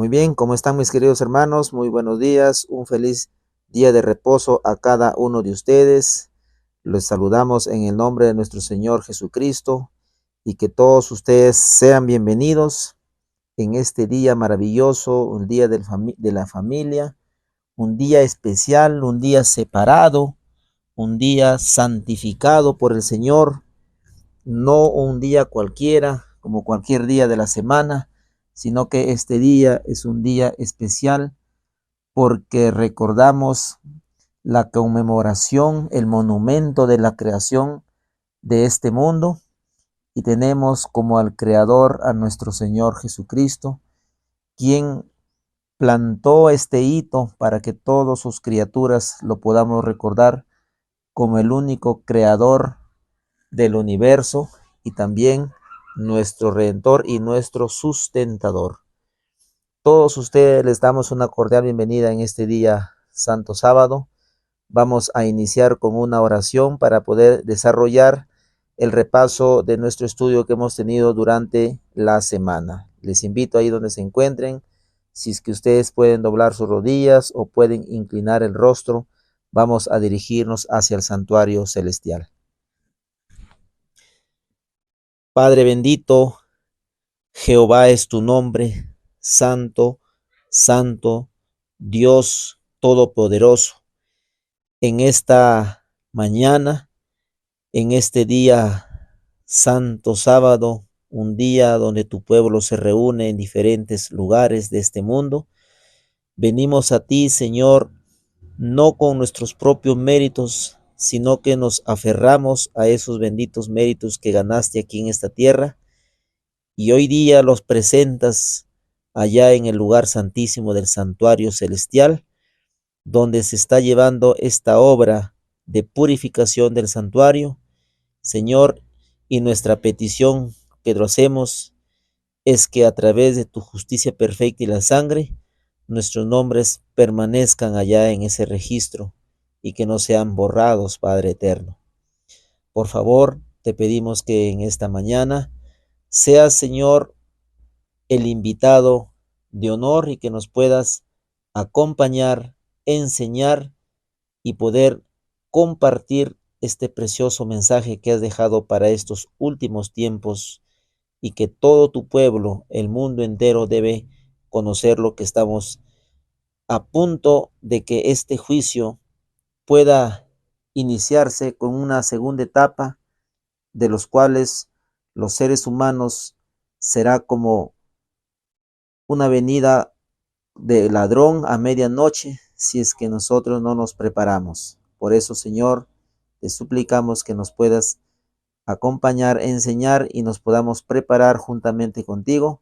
Muy bien, ¿cómo están mis queridos hermanos? Muy buenos días, un feliz día de reposo a cada uno de ustedes. Les saludamos en el nombre de nuestro Señor Jesucristo y que todos ustedes sean bienvenidos en este día maravilloso, un día de la familia, un día especial, un día separado, un día santificado por el Señor, no un día cualquiera, como cualquier día de la semana, sino que este día es un día especial porque recordamos la conmemoración, el monumento de la creación de este mundo y tenemos como al Creador a nuestro Señor Jesucristo, quien plantó este hito para que todas sus criaturas lo podamos recordar como el único creador del universo y también nuestro Redentor y nuestro sustentador. Todos ustedes les damos una cordial bienvenida en este día santo sábado. Vamos a iniciar con una oración para poder desarrollar el repaso de nuestro estudio que hemos tenido durante la semana. Les invito ahí donde se encuentren, si es que ustedes pueden doblar sus rodillas o pueden inclinar el rostro, vamos a dirigirnos hacia el santuario celestial. Padre bendito, Jehová es tu nombre, santo, santo, Dios todopoderoso. En esta mañana, en este día santo sábado, un día donde tu pueblo se reúne en diferentes lugares de este mundo, venimos a ti, Señor, no con nuestros propios méritos, sino que nos aferramos a esos benditos méritos que ganaste aquí en esta tierra y hoy día los presentas allá en el lugar santísimo del santuario celestial, donde se está llevando esta obra de purificación del santuario, Señor, y nuestra petición que lo hacemos es que a través de tu justicia perfecta y la sangre, nuestros nombres permanezcan allá en ese registro y que no sean borrados, Padre eterno. Por favor, te pedimos que en esta mañana seas, Señor, el invitado de honor y que nos puedas acompañar, enseñar y poder compartir este precioso mensaje que has dejado para estos últimos tiempos y que todo tu pueblo, el mundo entero, debe conocer lo que estamos a punto de que este juicio pueda iniciarse con una segunda etapa de los cuales los seres humanos será como una venida de ladrón a medianoche si es que nosotros no nos preparamos. Por eso, Señor, te suplicamos que nos puedas acompañar, enseñar y nos podamos preparar juntamente contigo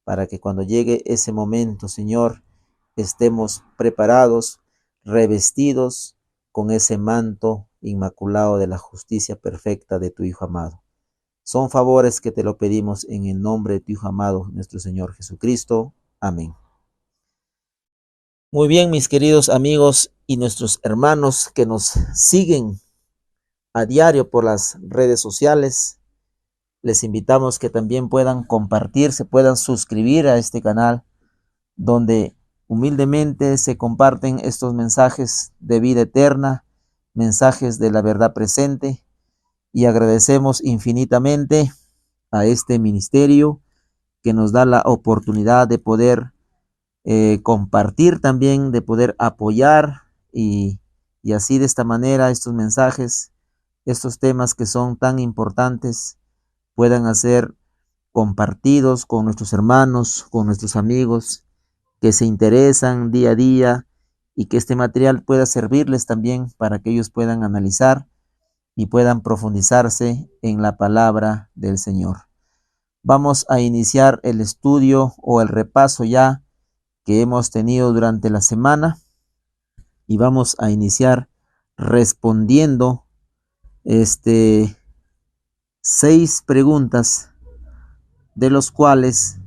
para que cuando llegue ese momento, Señor, estemos preparados, revestidos con ese manto inmaculado de la justicia perfecta de tu Hijo amado. Son favores que te lo pedimos en el nombre de tu Hijo amado, nuestro Señor Jesucristo. Amén. Muy bien, mis queridos amigos y nuestros hermanos que nos siguen a diario por las redes sociales, les invitamos que también puedan compartir, se puedan suscribir a este canal donde humildemente se comparten estos mensajes de vida eterna, mensajes de la verdad presente, y agradecemos infinitamente a este ministerio que nos da la oportunidad de poder compartir también, de poder apoyar y así de esta manera estos mensajes, estos temas que son tan importantes puedan ser compartidos con nuestros hermanos, con nuestros amigos que se interesan día a día y que este material pueda servirles también para que ellos puedan analizar y puedan profundizarse en la palabra del Señor. Vamos a iniciar el estudio o el repaso ya que hemos tenido durante la semana y vamos a iniciar respondiendo 6 preguntas de los cuales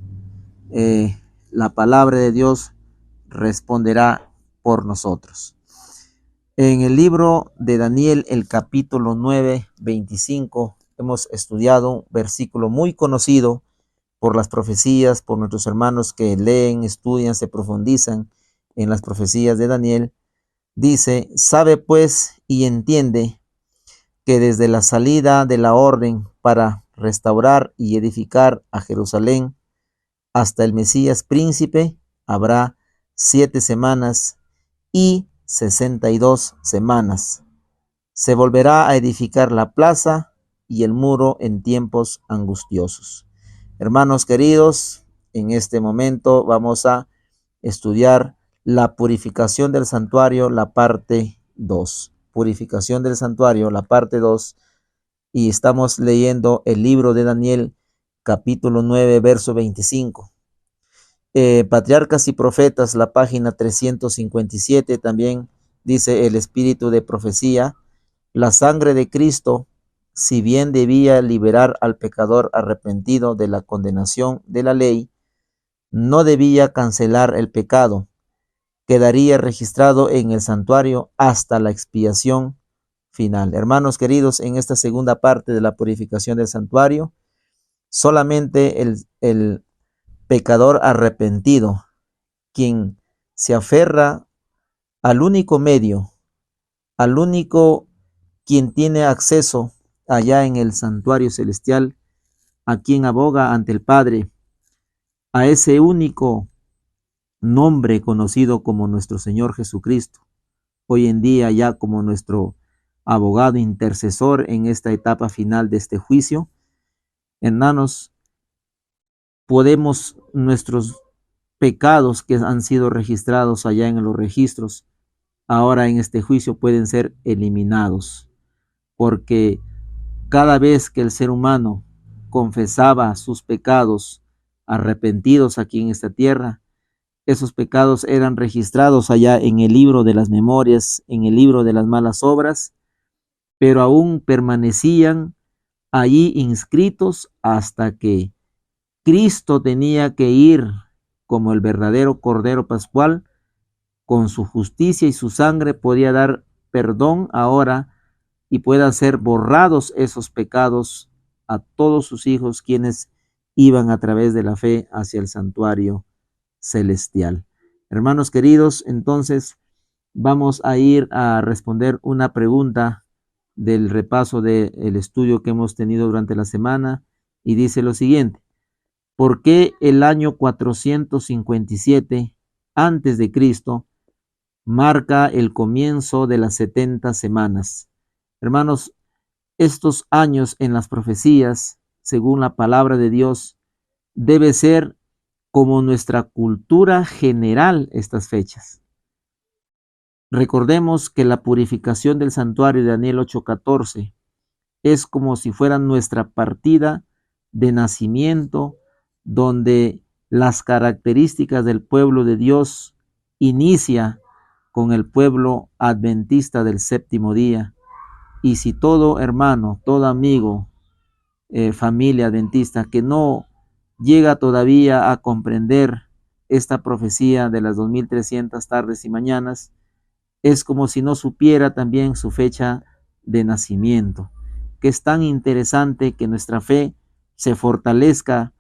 la palabra de Dios responderá por nosotros. En el libro de Daniel, el capítulo 9, 25, hemos estudiado un versículo muy conocido por las profecías, por nuestros hermanos que leen, estudian, se profundizan en las profecías de Daniel. Dice, sabe pues y entiende que desde la salida de la orden para restaurar y edificar a Jerusalén hasta el Mesías príncipe habrá 7 semanas y 62 semanas. Se volverá a edificar la plaza y el muro en tiempos angustiosos. Hermanos queridos, en este momento vamos a estudiar la purificación del santuario, la parte 2. Purificación del santuario, la parte 2. Y estamos leyendo el libro de Daniel, capítulo 9, verso 25. Patriarcas y Profetas, la página 357, también dice el espíritu de profecía. La sangre de Cristo, si bien debía liberar al pecador arrepentido de la condenación de la ley, no debía cancelar el pecado. Quedaría registrado en el santuario hasta la expiación final. Hermanos queridos, en esta segunda parte de la purificación del santuario, solamente el pecador arrepentido, quien se aferra al único medio, al único quien tiene acceso allá en el santuario celestial, a quien aboga ante el Padre, a ese único nombre conocido como nuestro Señor Jesucristo, hoy en día ya como nuestro abogado intercesor en esta etapa final de este juicio. Hermanos, podemos nuestros pecados que han sido registrados allá en los registros, ahora en este juicio pueden ser eliminados, porque cada vez que el ser humano confesaba sus pecados arrepentidos aquí en esta tierra, esos pecados eran registrados allá en el libro de las memorias, en el libro de las malas obras, pero aún permanecían allí inscritos hasta que Cristo tenía que ir como el verdadero Cordero Pascual, con su justicia y su sangre podía dar perdón ahora y puedan ser borrados esos pecados a todos sus hijos quienes iban a través de la fe hacia el santuario celestial. Hermanos queridos, entonces vamos a ir a responder una pregunta del repaso del estudio que hemos tenido durante la semana y dice lo siguiente: ¿por qué el año 457 antes de Cristo marca el comienzo de las 70 semanas? Hermanos, estos años en las profecías, según la palabra de Dios, debe ser como nuestra cultura general estas fechas. Recordemos que la purificación del santuario de Daniel 8:14 es como si fuera nuestra partida de nacimiento, donde las características del pueblo de Dios inicia con el pueblo adventista del séptimo día. Y si todo hermano, todo amigo, familia adventista que no llega todavía a comprender esta profecía de las 2300 tardes y mañanas, es como si no supiera también su fecha de nacimiento, que es tan interesante que nuestra fe se fortalezca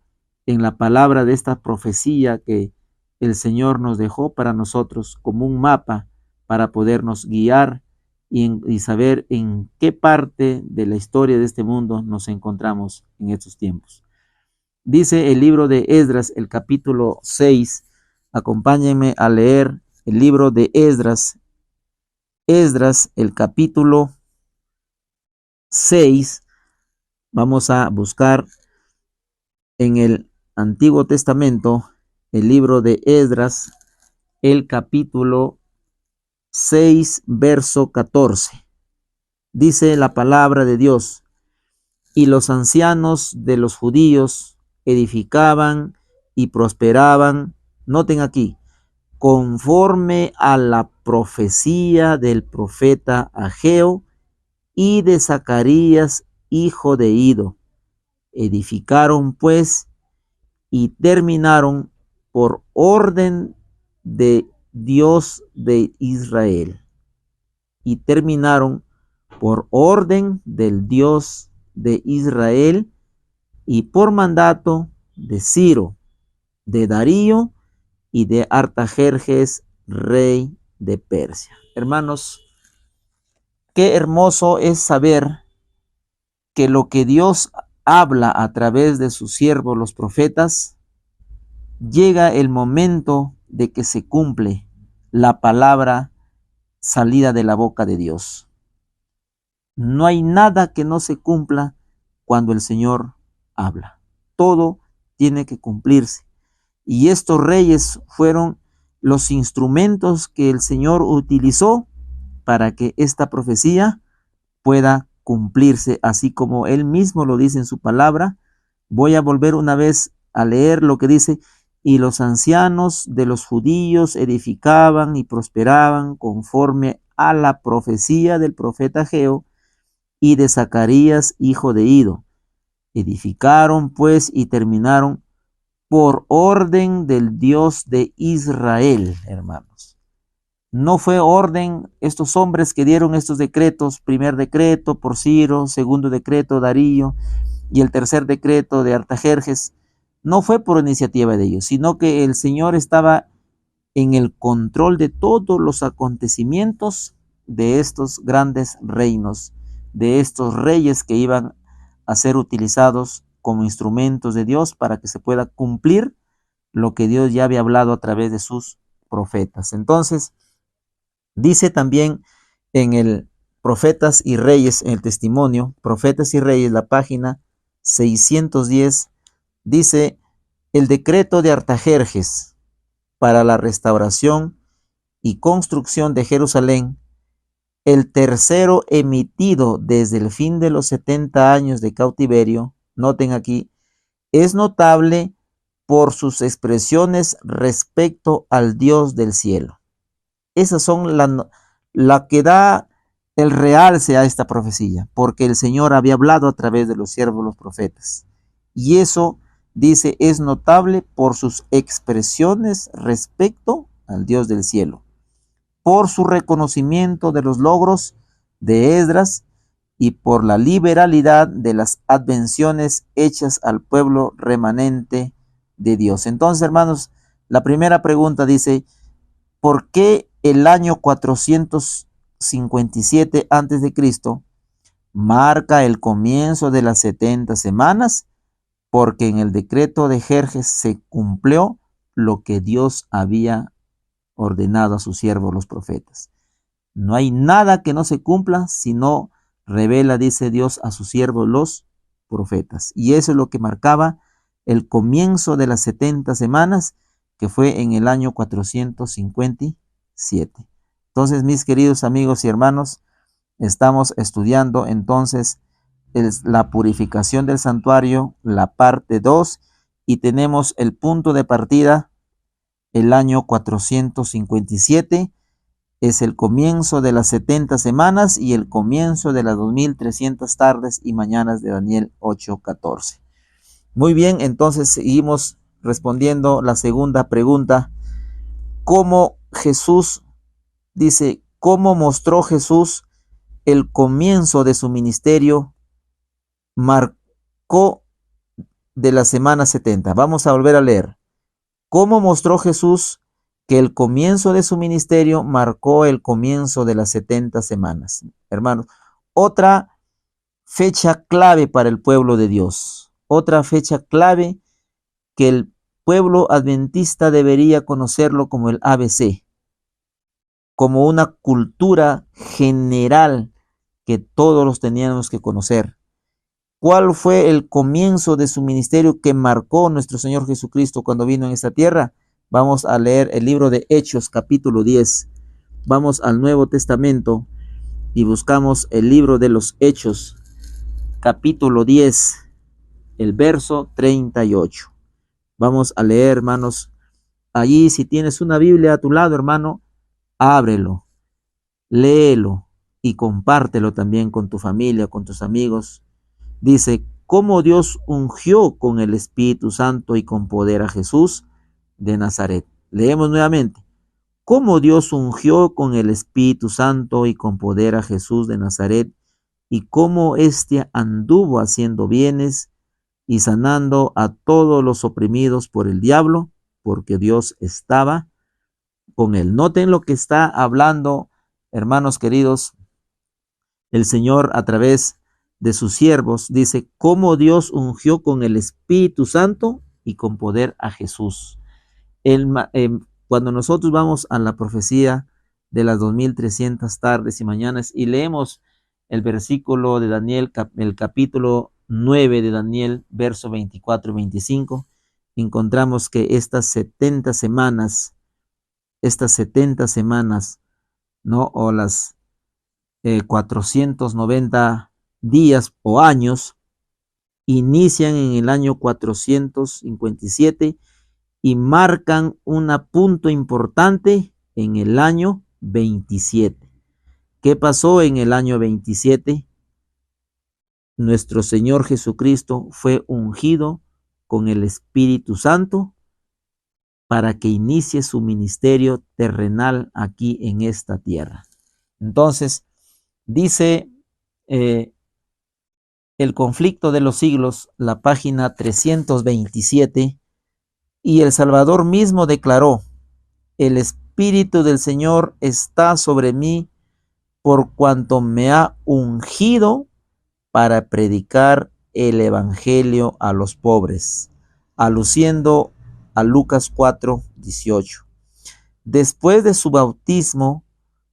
en la palabra de esta profecía que el Señor nos dejó para nosotros como un mapa para podernos guiar y saber en qué parte de la historia de este mundo nos encontramos en estos tiempos. Dice el libro de Esdras, el capítulo 6, acompáñenme a leer el libro de Esdras, el capítulo 6, vamos a buscar en el Antiguo Testamento, el libro de Esdras, el capítulo 6, verso 14. Dice la palabra de Dios: y los ancianos de los judíos edificaban y prosperaban, noten aquí, conforme a la profecía del profeta Ageo y de Zacarías, hijo de Ido. Edificaron pues y terminaron por orden de Dios de Israel. Y terminaron por orden del Dios de Israel y por mandato de Ciro, de Darío y de Artajerjes, rey de Persia. Hermanos, qué hermoso es saber que lo que Dios habla a través de sus siervos, los profetas, llega el momento de que se cumple la palabra salida de la boca de Dios. No hay nada que no se cumpla cuando el Señor habla. Todo tiene que cumplirse. Y estos reyes fueron los instrumentos que el Señor utilizó para que esta profecía pueda cumplirse, así como Él mismo lo dice en su palabra. Voy a volver una vez a leer lo que dice: y los ancianos de los judíos edificaban y prosperaban conforme a la profecía del profeta Ageo y de Zacarías, hijo de Ido. Edificaron pues y terminaron por orden del Dios de Israel, hermanos. No fue orden estos hombres que dieron estos decretos: primer decreto por Ciro, segundo decreto Darío y el tercer decreto de Artajerjes. No fue por iniciativa de ellos, sino que el Señor estaba en el control de todos los acontecimientos de estos grandes reinos, de estos reyes que iban a ser utilizados como instrumentos de Dios para que se pueda cumplir lo que Dios ya había hablado a través de sus profetas. Entonces, dice también en el Profetas y Reyes, en el testimonio, Profetas y Reyes, la página 610, dice: el decreto de Artajerjes para la restauración y construcción de Jerusalén, el tercero emitido desde el fin de los 70 años de cautiverio, noten aquí, es notable por sus expresiones respecto al Dios del cielo. Esas son la que da el realce a esta profecía, porque el Señor había hablado a través de los siervos, los profetas. Y eso, dice, es notable por sus expresiones respecto al Dios del cielo, por su reconocimiento de los logros de Esdras y por la liberalidad de las advenciones hechas al pueblo remanente de Dios. Entonces, hermanos, la primera pregunta dice: ¿por qué el año 457 antes de Cristo marca el comienzo de las 70 semanas? Porque en el decreto de Jerjes se cumplió lo que Dios había ordenado a sus siervos los profetas. No hay nada que no se cumpla si no revela, dice Dios, a sus siervos los profetas. Y eso es lo que marcaba el comienzo de las 70 semanas, que fue en el año 457. Entonces, mis queridos amigos y hermanos, estamos estudiando entonces la purificación del santuario, la parte 2, y tenemos el punto de partida, el año 457, es el comienzo de las 70 semanas y el comienzo de las 2300 tardes y mañanas de Daniel 8:14. Muy bien, entonces seguimos respondiendo la segunda pregunta: ¿cómo Jesús, dice, cómo mostró Jesús el comienzo de su ministerio? Marcó de la semana 70. Vamos a volver a leer. ¿Cómo mostró Jesús que el comienzo de su ministerio marcó el comienzo de las 70 semanas? Hermanos, otra fecha clave para el pueblo de Dios, otra fecha clave que el pueblo adventista debería conocerlo como el ABC, como una cultura general que todos los teníamos que conocer. ¿Cuál fue el comienzo de su ministerio que marcó nuestro Señor Jesucristo cuando vino en esta tierra? Vamos a leer el libro de Hechos, capítulo 10. Vamos al Nuevo Testamento y buscamos el libro de los Hechos, capítulo 10, el verso 38. Vamos a leer, hermanos. Allí, si tienes una Biblia a tu lado, hermano, ábrelo, léelo y compártelo también con tu familia, con tus amigos. Dice: cómo Dios ungió con el Espíritu Santo y con poder a Jesús de Nazaret. Leemos nuevamente: cómo Dios ungió con el Espíritu Santo y con poder a Jesús de Nazaret, y cómo éste anduvo haciendo bienes y sanando a todos los oprimidos por el diablo, porque Dios estaba con él. Noten lo que está hablando, hermanos queridos, el Señor a través de sus siervos. Dice, cómo Dios ungió con el Espíritu Santo y con poder a Jesús. Cuando nosotros vamos a la profecía de las 2300 tardes y mañanas y leemos el versículo de Daniel, el capítulo 9 de Daniel, verso 24 y 25, encontramos que estas 70 semanas, ¿no? O las 490 días o años, inician en el año 457 y marcan un punto importante en el año 27. ¿Qué pasó en el año 27? Nuestro Señor Jesucristo fue ungido con el Espíritu Santo para que inicie su ministerio terrenal aquí en esta tierra. Entonces, dice el conflicto de los siglos, la página 327, y el Salvador mismo declaró, el Espíritu del Señor está sobre mí por cuanto me ha ungido para predicar el Evangelio a los pobres, aluciendo a Lucas 4:18. Después de su bautismo,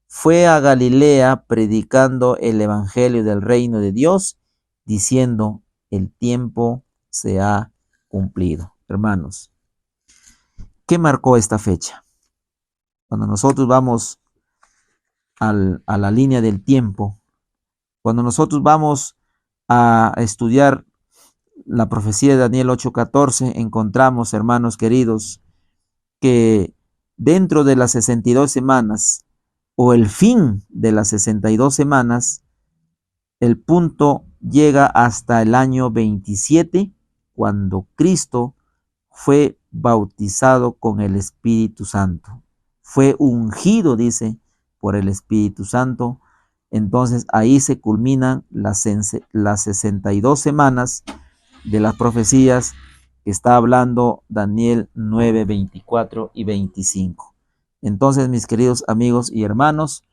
fue a Galilea predicando el Evangelio del reino de Dios, diciendo, el tiempo se ha cumplido. Hermanos, ¿qué marcó esta fecha? Cuando nosotros vamos a la línea del tiempo, cuando nosotros vamos a estudiar la profecía de Daniel 8:14, encontramos, hermanos queridos, que dentro de las 62 semanas o el fin de las 62 semanas, el punto llega hasta el año 27, cuando Cristo fue bautizado con el Espíritu Santo. Fue ungido, dice, por el Espíritu Santo. Entonces ahí se culminan las 62 semanas de las profecías que está hablando Daniel 9, 24 y 25. Entonces, mis queridos amigos y hermanos,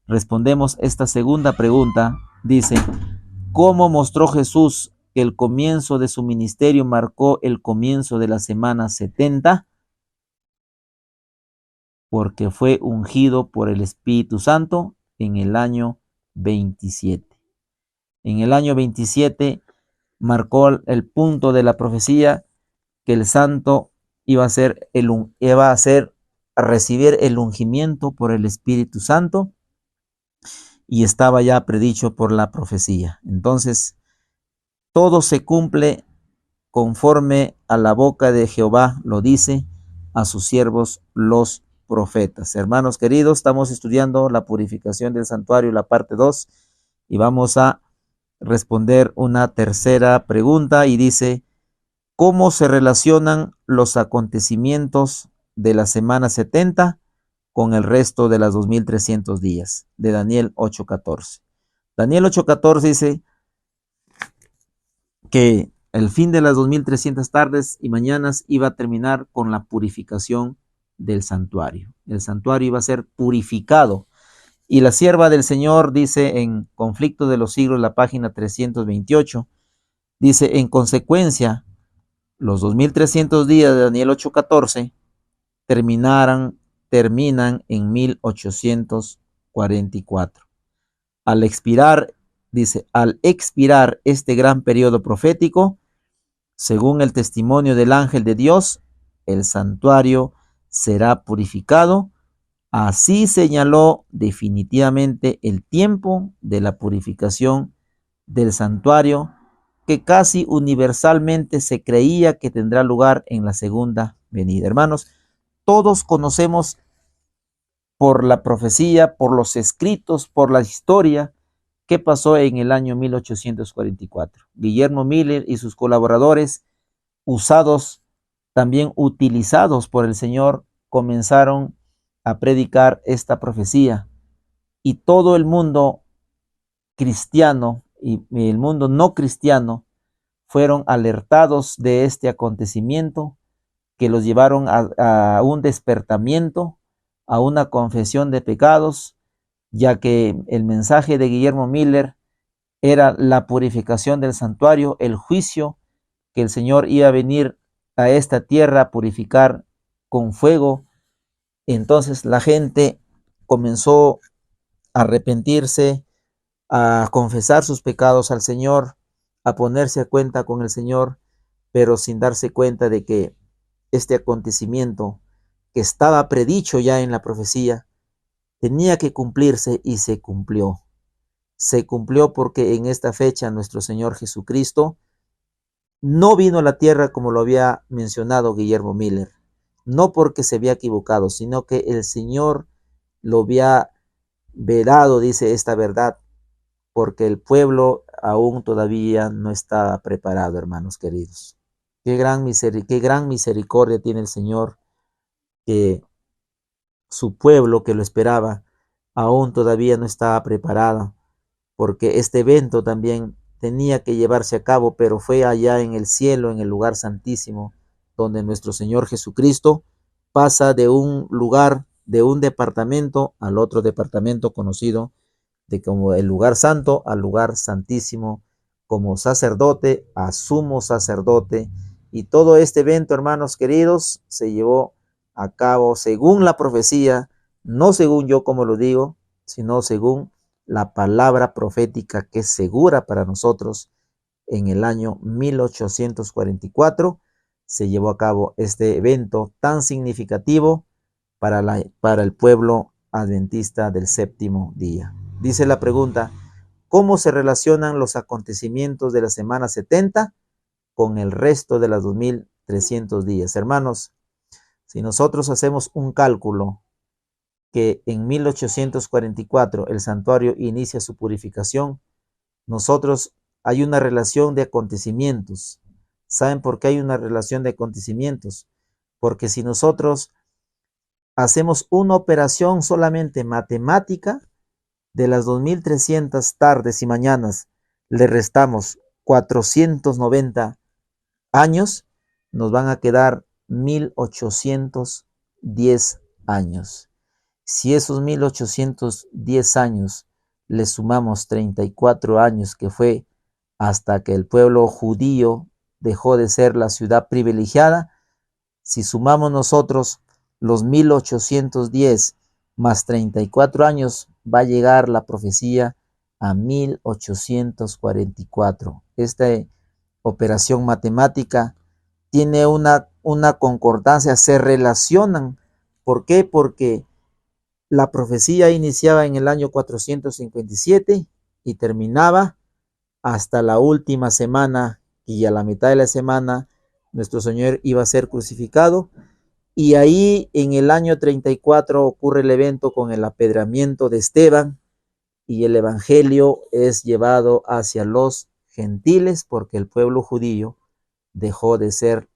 respondemos esta segunda pregunta. Dice, ¿cómo mostró Jesús que el comienzo de su ministerio marcó el comienzo de la semana 70? Porque fue ungido por el Espíritu Santo en el año 27. En el año 27 marcó el punto de la profecía que el santo iba a recibir el ungimiento por el Espíritu Santo, y estaba ya predicho por la profecía. Entonces, todo se cumple conforme a la boca de Jehová lo dice a sus siervos los profetas. Hermanos queridos, estamos estudiando la purificación del santuario, la parte 2, y vamos a responder una tercera pregunta, y dice, ¿cómo se relacionan los acontecimientos de la semana 70 con el resto de las 2300 días? De Daniel 8:14. Daniel 8:14 dice que el fin de las 2300 tardes y mañanas iba a terminar con la purificación del santuario. El santuario iba a ser purificado. Y la sierva del Señor dice en Conflicto de los Siglos, la página 328, dice, en consecuencia, los 2300 días de Daniel 8:14 terminan en 1844. Al expirar, dice, al expirar este gran periodo profético, según el testimonio del ángel de Dios, el santuario será purificado. Así señaló definitivamente el tiempo de la purificación del santuario, que casi universalmente se creía que tendrá lugar en la segunda venida. Hermanos, todos conocemos por la profecía, por los escritos, por la historia, qué pasó en el año 1844. Guillermo Miller y sus colaboradores, también utilizados por el Señor, comenzaron a predicar esta profecía, y todo el mundo cristiano y el mundo no cristiano fueron alertados de este acontecimiento que los llevaron a un despertamiento, a una confesión de pecados, ya que el mensaje de Guillermo Miller era la purificación del santuario, el juicio, que el Señor iba a venir a esta tierra a purificar con fuego. Entonces la gente comenzó a arrepentirse, a confesar sus pecados al Señor, a ponerse a cuenta con el Señor, pero sin darse cuenta de que este acontecimiento que estaba predicho ya en la profecía tenía que cumplirse y se cumplió. Se cumplió porque en esta fecha nuestro Señor Jesucristo no vino a la tierra como lo había mencionado Guillermo Miller, no porque se había equivocado, sino que el Señor lo había vedado, dice esta verdad, porque el pueblo aún todavía no estaba preparado, hermanos queridos. Qué gran misericordia tiene el Señor, que su pueblo que lo esperaba aún todavía no estaba preparado, porque este evento también tenía que llevarse a cabo, pero fue allá en el cielo, en el lugar santísimo, donde nuestro Señor Jesucristo pasa de un lugar, de un departamento al otro departamento conocido de como el lugar santo al lugar santísimo, como sacerdote a sumo sacerdote. Y todo este evento, hermanos queridos, se llevó a cabo según la profecía, no según yo como lo digo, sino según la palabra profética que es segura para nosotros. En el año 1844 se llevó a cabo este evento tan significativo para el pueblo adventista del séptimo día. Dice la pregunta, ¿cómo se relacionan los acontecimientos de la semana 70 con el resto de las 2300 días? Hermanos, si nosotros hacemos un cálculo que en 1844 el santuario inicia su purificación, nosotros hay una relación de acontecimientos. ¿Saben por qué hay una relación de acontecimientos? Porque si nosotros hacemos una operación solamente matemática, de las 2300 tardes y mañanas le restamos 490 años, nos van a quedar 1810 años. Si esos 1810 años le sumamos 34 años, que fue hasta que el pueblo judío dejó de ser la ciudad privilegiada, si sumamos nosotros los 1810 más 34 años, va a llegar la profecía a 1844. Esta operación matemática tiene una concordancia, se relacionan. ¿Por qué? Porque la profecía iniciaba en el año 457 y terminaba hasta la última semana, y a la mitad de la semana nuestro Señor iba a ser crucificado. Y ahí en el año 34 ocurre el evento con el apedreamiento de Esteban, y el evangelio es llevado hacia los gentiles porque el pueblo judío dejó de ser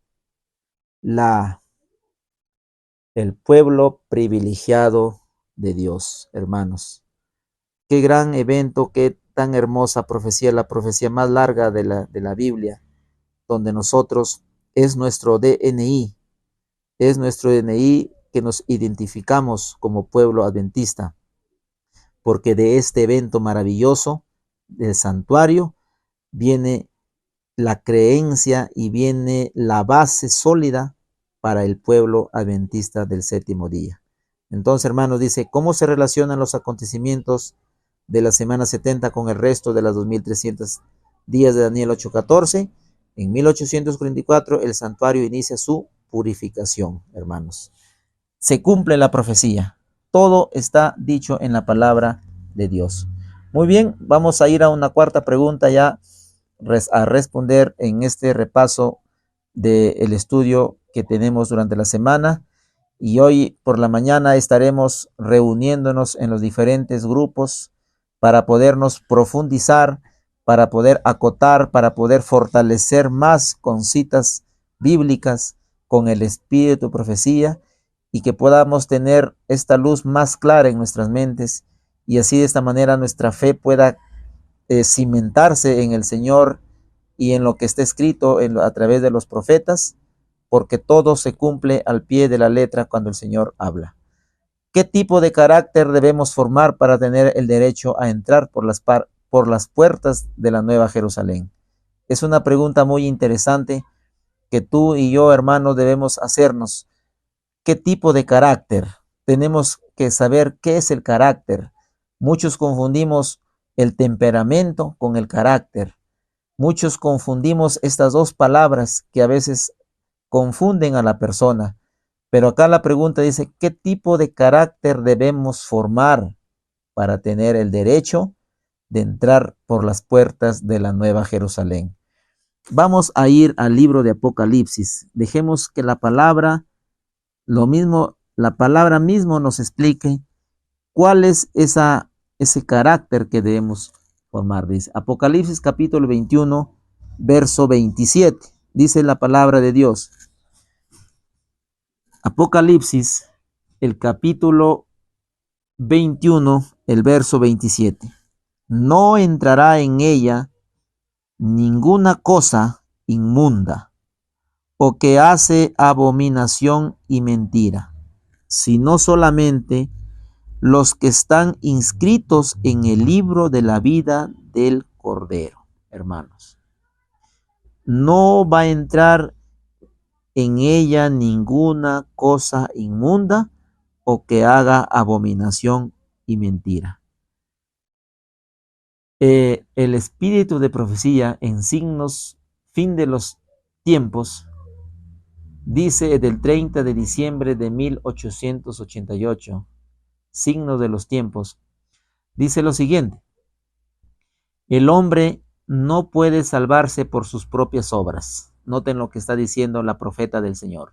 el pueblo privilegiado de Dios, hermanos. Qué gran evento, qué tan hermosa profecía, la profecía más larga de la Biblia, donde nosotros es nuestro DNI, que nos identificamos como pueblo adventista, porque de este evento maravilloso del santuario viene la creencia y viene la base sólida para el pueblo adventista del séptimo día. Entonces, hermanos, dice, ¿cómo se relacionan los acontecimientos de la semana 70 con el resto de las 2300 días de Daniel 8:14? En 1844 el santuario inicia su purificación, hermanos. Se cumple la profecía. Todo está dicho en la palabra de Dios. Muy bien, vamos a ir a una cuarta pregunta ya a responder en este repaso del estudio que tenemos durante la semana. Y hoy por la mañana estaremos reuniéndonos en los diferentes grupos para podernos profundizar, para poder acotar, para poder fortalecer más con citas bíblicas, con el espíritu de profecía, y que podamos tener esta luz más clara en nuestras mentes, y así de esta manera nuestra fe pueda cimentarse en el Señor y en lo que está escrito a través de los profetas, porque todo se cumple al pie de la letra cuando el Señor habla. ¿Qué tipo de carácter debemos formar para tener el derecho a entrar por las puertas de la Nueva Jerusalén? Es una pregunta muy interesante que tú y yo, hermanos, debemos hacernos. ¿Qué tipo de carácter? Tenemos que saber qué es el carácter. Muchos confundimos el temperamento con el carácter. Muchos confundimos estas dos palabras que a veces confunden a la persona. Pero acá la pregunta dice, ¿qué tipo de carácter debemos formar para tener el derecho de entrar por las puertas de la Nueva Jerusalén? Vamos a ir al libro de Apocalipsis. Dejemos que la palabra mismo nos explique cuál es ese carácter que debemos formar. Dice Apocalipsis capítulo 21, verso 27. Dice la palabra de Dios. Apocalipsis, el capítulo 21, el verso 27. No entrará en ella ninguna cosa inmunda o que hace abominación y mentira, sino solamente los que están inscritos en el libro de la vida del Cordero. Hermanos, no va a entrar en ella ninguna cosa inmunda o que haga abominación y mentira. El espíritu de profecía en signos, fin de los tiempos, dice del 30 de diciembre de 1888, signos de los tiempos, dice lo siguiente: el hombre no puede salvarse por sus propias obras. Noten lo que está diciendo la profeta del Señor.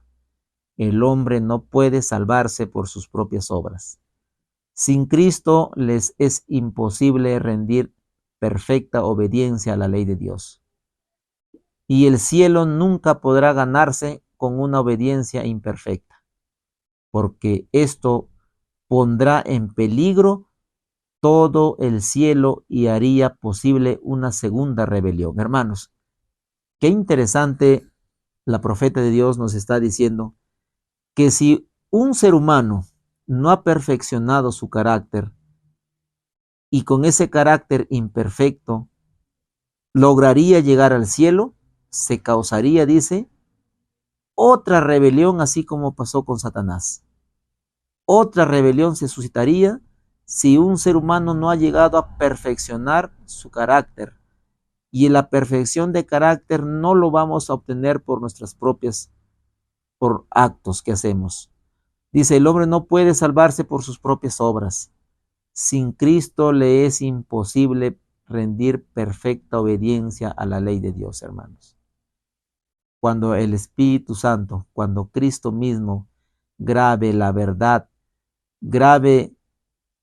El hombre no puede salvarse por sus propias obras. Sin Cristo les es imposible rendir perfecta obediencia a la ley de Dios. Y el cielo nunca podrá ganarse con una obediencia imperfecta, porque esto pondrá en peligro todo el cielo y haría posible una segunda rebelión. Hermanos, qué interesante, la profeta de Dios nos está diciendo que si un ser humano no ha perfeccionado su carácter y con ese carácter imperfecto lograría llegar al cielo, se causaría, dice, otra rebelión, así como pasó con Satanás. Otra rebelión se suscitaría si un ser humano no ha llegado a perfeccionar su carácter. Y la perfección de carácter no lo vamos a obtener por por actos que hacemos. Dice, el hombre no puede salvarse por sus propias obras. Sin Cristo le es imposible rendir perfecta obediencia a la ley de Dios, hermanos. Cuando el Espíritu Santo, cuando Cristo mismo grabe la verdad, grabe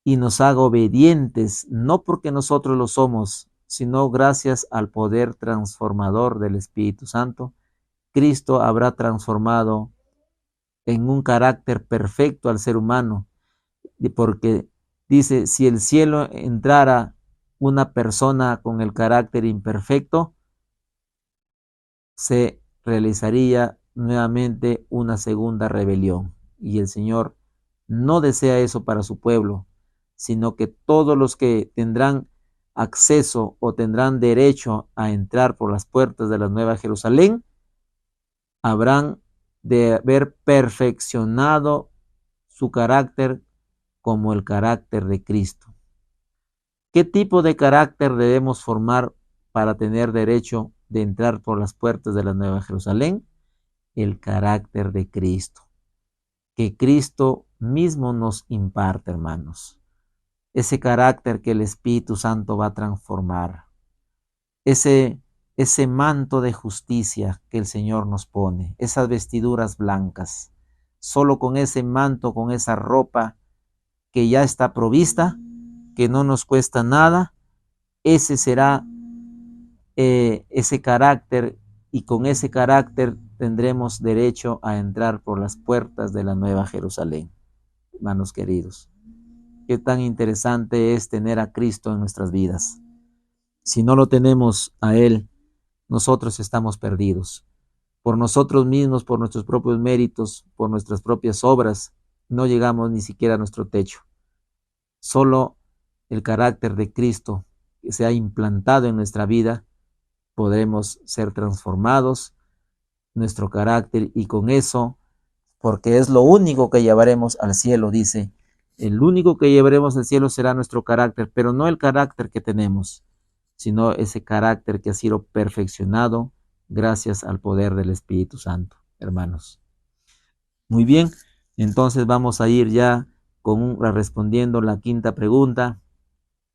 y nos haga obedientes, no porque nosotros lo somos, sino gracias al poder transformador del Espíritu Santo, Cristo habrá transformado en un carácter perfecto al ser humano, porque dice, si el cielo entrara una persona con el carácter imperfecto, se realizaría nuevamente una segunda rebelión. Y el Señor no desea eso para su pueblo, sino que todos los que tendrán acceso o tendrán derecho a entrar por las puertas de la Nueva Jerusalén, habrán de haber perfeccionado su carácter como el carácter de Cristo. ¿Qué tipo de carácter debemos formar para tener derecho de entrar por las puertas de la Nueva Jerusalén? El carácter de Cristo, que Cristo mismo nos imparte, hermanos. Ese carácter que el Espíritu Santo va a transformar. Ese manto de justicia que el Señor nos pone, esas vestiduras blancas. Solo con ese manto, con esa ropa que ya está provista, que no nos cuesta nada, ese será ese carácter, y con ese carácter tendremos derecho a entrar por las puertas de la Nueva Jerusalén. Hermanos queridos, qué tan interesante es tener a Cristo en nuestras vidas. Si no lo tenemos a Él, nosotros estamos perdidos. Por nosotros mismos, por nuestros propios méritos, por nuestras propias obras, no llegamos ni siquiera a nuestro techo. Solo el carácter de Cristo que se ha implantado en nuestra vida, podremos ser transformados, nuestro carácter, y con eso, porque es lo único que llevaremos al cielo, dice, el único que llevaremos al cielo será nuestro carácter, pero no el carácter que tenemos, sino ese carácter que ha sido perfeccionado gracias al poder del Espíritu Santo, hermanos. Muy bien, entonces vamos a ir ya respondiendo la quinta pregunta.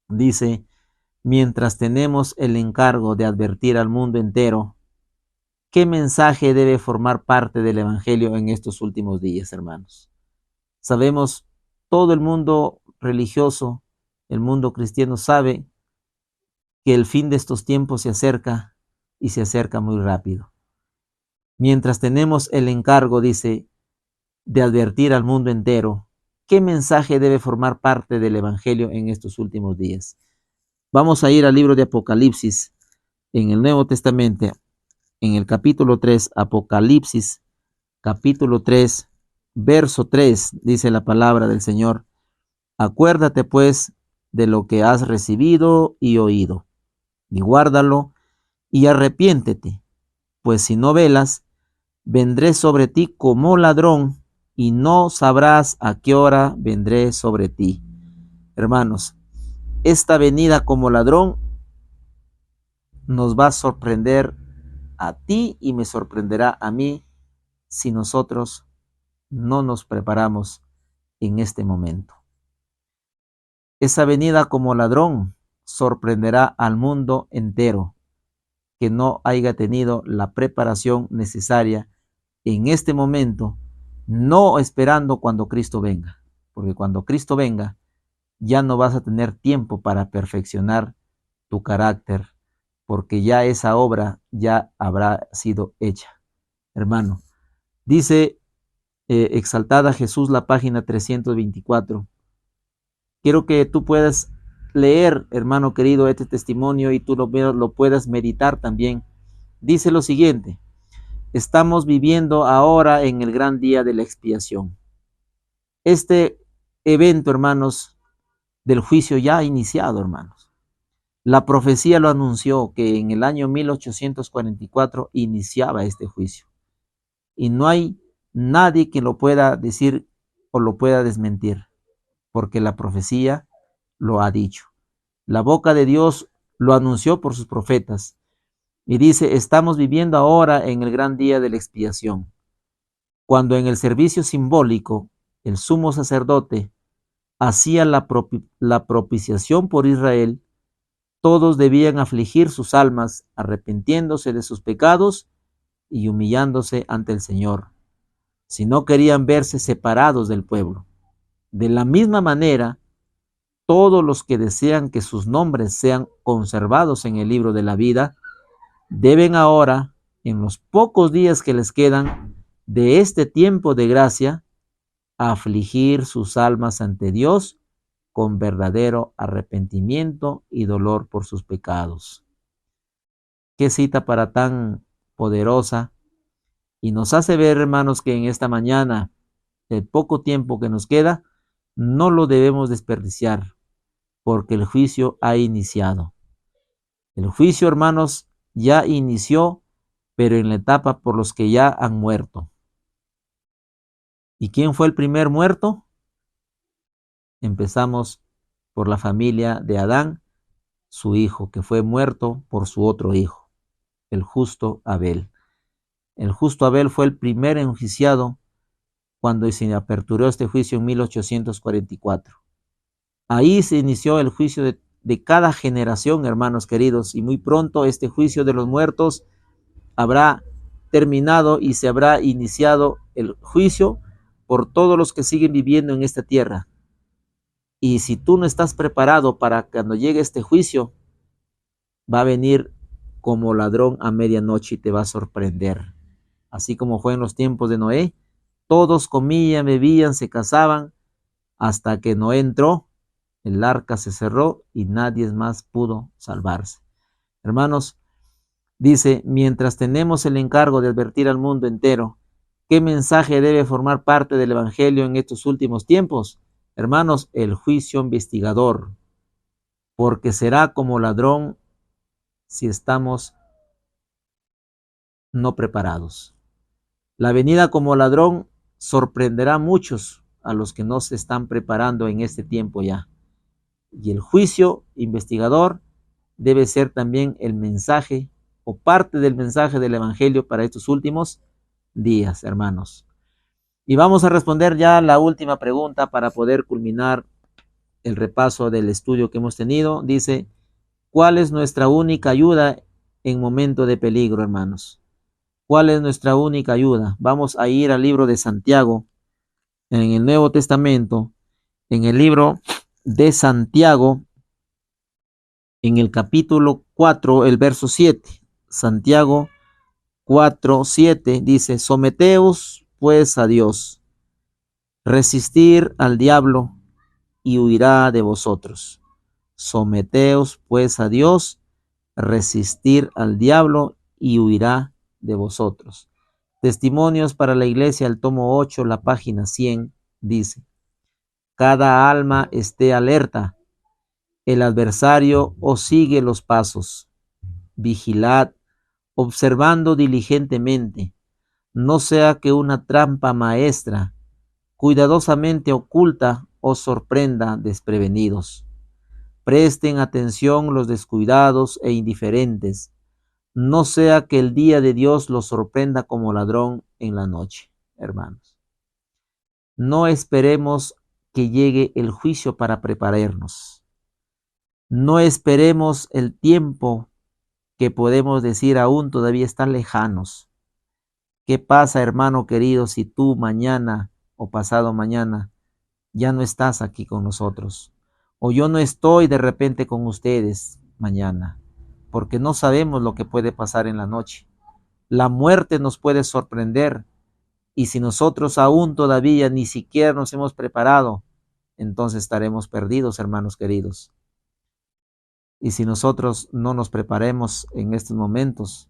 Dice, mientras tenemos el encargo de advertir al mundo entero, ¿qué mensaje debe formar parte del Evangelio en estos últimos días, hermanos? Sabemos, todo el mundo religioso, el mundo cristiano sabe que el fin de estos tiempos se acerca y se acerca muy rápido. Mientras tenemos el encargo, dice, de advertir al mundo entero, ¿qué mensaje debe formar parte del Evangelio en estos últimos días? Vamos a ir al libro de Apocalipsis, en el Nuevo Testamento, en el capítulo 3, Apocalipsis, capítulo 3, verso 3, dice la palabra del Señor. Acuérdate pues de lo que has recibido y oído, y guárdalo, y arrepiéntete, pues si no velas, vendré sobre ti como ladrón, y no sabrás a qué hora vendré sobre ti. Hermanos, esta venida como ladrón nos va a sorprender a ti y me sorprenderá a mí si nosotros no nos preparamos en este momento. Esa venida como ladrón sorprenderá al mundo entero que no haya tenido la preparación necesaria en este momento, no esperando cuando Cristo venga, porque cuando Cristo venga ya no vas a tener tiempo para perfeccionar tu carácter, porque ya esa obra ya habrá sido hecha. Hermano, dice Exaltada Jesús, la página 324. Quiero que tú puedas leer, hermano querido, este testimonio y tú lo puedas meditar también. Dice lo siguiente: estamos viviendo ahora en el gran día de la expiación. Este evento, hermanos, del juicio ya ha iniciado, hermanos. La profecía lo anunció que en el año 1844 iniciaba este juicio. Y no hay nadie que lo pueda decir o lo pueda desmentir, porque la profecía lo ha dicho. La boca de Dios lo anunció por sus profetas. Y dice, estamos viviendo ahora en el gran día de la expiación, cuando en el servicio simbólico el sumo sacerdote hacía la propiciación por Israel. Todos debían afligir sus almas, arrepintiéndose de sus pecados y humillándose ante el Señor, si no querían verse separados del pueblo. De la misma manera, todos los que desean que sus nombres sean conservados en el libro de la vida, deben ahora, en los pocos días que les quedan de este tiempo de gracia, afligir sus almas ante Dios con verdadero arrepentimiento y dolor por sus pecados. Qué cita para tan poderosa, y nos hace ver, hermanos, que en esta mañana, el poco tiempo que nos queda, no lo debemos desperdiciar, porque el juicio ha iniciado. El juicio, hermanos, ya inició, pero en la etapa por los que ya han muerto. ¿Y quién fue el primer muerto? Empezamos por la familia de Adán, su hijo, que fue muerto por su otro hijo, el justo Abel. El justo Abel fue el primer enjuiciado cuando se aperturó este juicio en 1844. Ahí se inició el juicio de cada generación, hermanos queridos, y muy pronto este juicio de los muertos habrá terminado y se habrá iniciado el juicio por todos los que siguen viviendo en esta tierra. Y si tú no estás preparado para cuando llegue este juicio, va a venir como ladrón a medianoche y te va a sorprender. Así como fue en los tiempos de Noé, todos comían, bebían, se casaban, hasta que Noé entró, el arca se cerró y nadie más pudo salvarse. Hermanos, Dice, mientras tenemos el encargo de advertir al mundo entero, ¿qué mensaje debe formar parte del Evangelio en estos últimos tiempos? Hermanos, el juicio investigador, porque será como ladrón si estamos no preparados. La venida como ladrón sorprenderá a muchos, a los que no se están preparando en este tiempo ya. Y el juicio investigador debe ser también el mensaje o parte del mensaje del Evangelio para estos últimos días, hermanos. Y vamos a responder ya la última pregunta para poder culminar el repaso del estudio que hemos tenido. Dice, ¿cuál es nuestra única ayuda en momento de peligro, hermanos? ¿Cuál es nuestra única ayuda? Vamos a ir al libro de Santiago, en el Nuevo Testamento, en el libro de Santiago, en el capítulo 4, el verso 7. Santiago 4:7 dice, someteos pues a Dios, resistir al diablo y huirá de vosotros. Someteos pues a Dios, resistir al diablo y huirá de vosotros. Testimonios para la Iglesia, el tomo 8, la página 100, dice, cada alma esté alerta, el adversario os sigue los pasos, vigilad, observando diligentemente, no sea que una trampa maestra, cuidadosamente oculta, os sorprenda desprevenidos. Presten atención los descuidados e indiferentes, no sea que el día de Dios los sorprenda como ladrón en la noche, hermanos. No esperemos que llegue el juicio para prepararnos. No esperemos el tiempo que podemos decir aún todavía están lejanos. ¿Qué pasa, hermano querido, si tú mañana o pasado mañana ya no estás aquí con nosotros? O yo no estoy de repente con ustedes mañana, porque no sabemos lo que puede pasar en la noche. La muerte nos puede sorprender y si nosotros aún todavía ni siquiera nos hemos preparado, entonces estaremos perdidos, hermanos queridos. Y si nosotros no nos preparemos en estos momentos,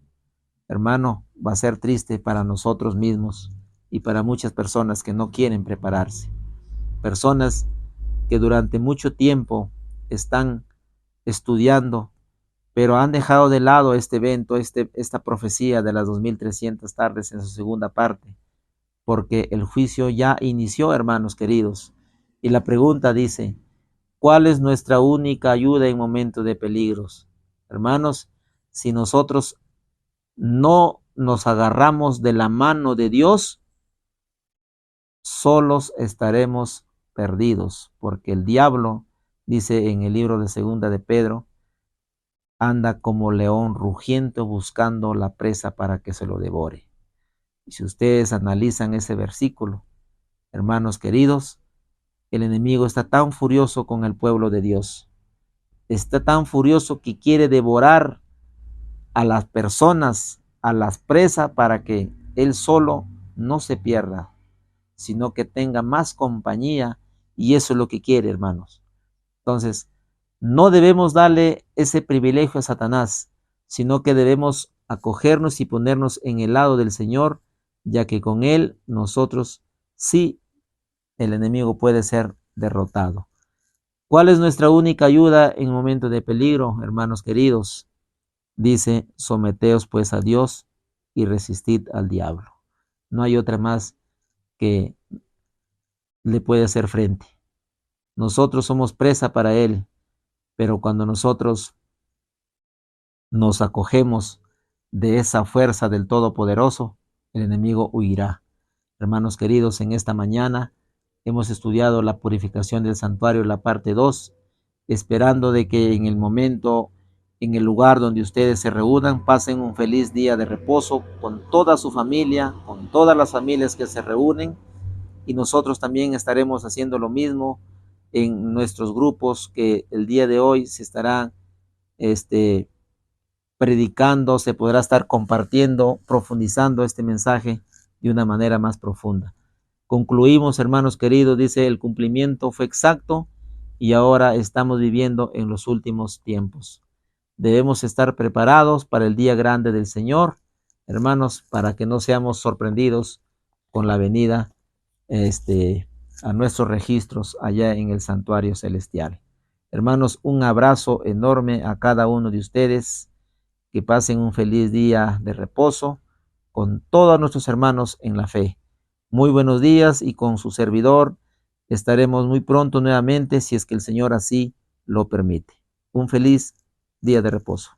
hermano, va a ser triste para nosotros mismos y para muchas personas que no quieren prepararse. Personas que durante mucho tiempo están estudiando, pero han dejado de lado este evento, esta profecía de las 2300 tardes en su segunda parte, porque el juicio ya inició, hermanos queridos. Y la pregunta dice, ¿cuál es nuestra única ayuda en momentos de peligros? Hermanos, si nosotros no nos agarramos de la mano de Dios, solos estaremos perdidos, porque el diablo, dice en el libro de Segunda de Pedro, anda como león rugiente buscando la presa para que se lo devore. Y si ustedes analizan ese versículo, hermanos queridos, el enemigo está tan furioso con el pueblo de Dios, está tan furioso que quiere devorar a las personas, a las presas, para que él solo no se pierda, sino que tenga más compañía, y eso es lo que quiere, hermanos. Entonces, no debemos darle ese privilegio a Satanás, sino que debemos acogernos y ponernos en el lado del Señor, ya que con él nosotros sí, el enemigo puede ser derrotado. ¿Cuál es nuestra única ayuda en momentos de peligro, hermanos queridos? Dice, someteos pues a Dios y resistid al diablo. No hay otra más que le puede hacer frente. Nosotros somos presa para él, pero cuando nosotros nos acogemos de esa fuerza del Todopoderoso, el enemigo huirá. Hermanos queridos, en esta mañana hemos estudiado la purificación del santuario, la parte 2, esperando de que en el momento, en el lugar donde ustedes se reúnan, pasen un feliz día de reposo con toda su familia, con todas las familias que se reúnen, y nosotros también estaremos haciendo lo mismo en nuestros grupos que el día de hoy se estarán predicando, se podrá estar compartiendo, profundizando este mensaje de una manera más profunda. Concluimos, hermanos queridos, dice, el cumplimiento fue exacto y ahora estamos viviendo en los últimos tiempos. Debemos estar preparados para el día grande del Señor, hermanos, para que no seamos sorprendidos con la venida a nuestros registros allá en el santuario celestial. Hermanos, un abrazo enorme a cada uno de ustedes. Que pasen un feliz día de reposo con todos nuestros hermanos en la fe. Muy buenos días, y con su servidor estaremos muy pronto nuevamente, si es que el Señor así lo permite. Un feliz día de reposo.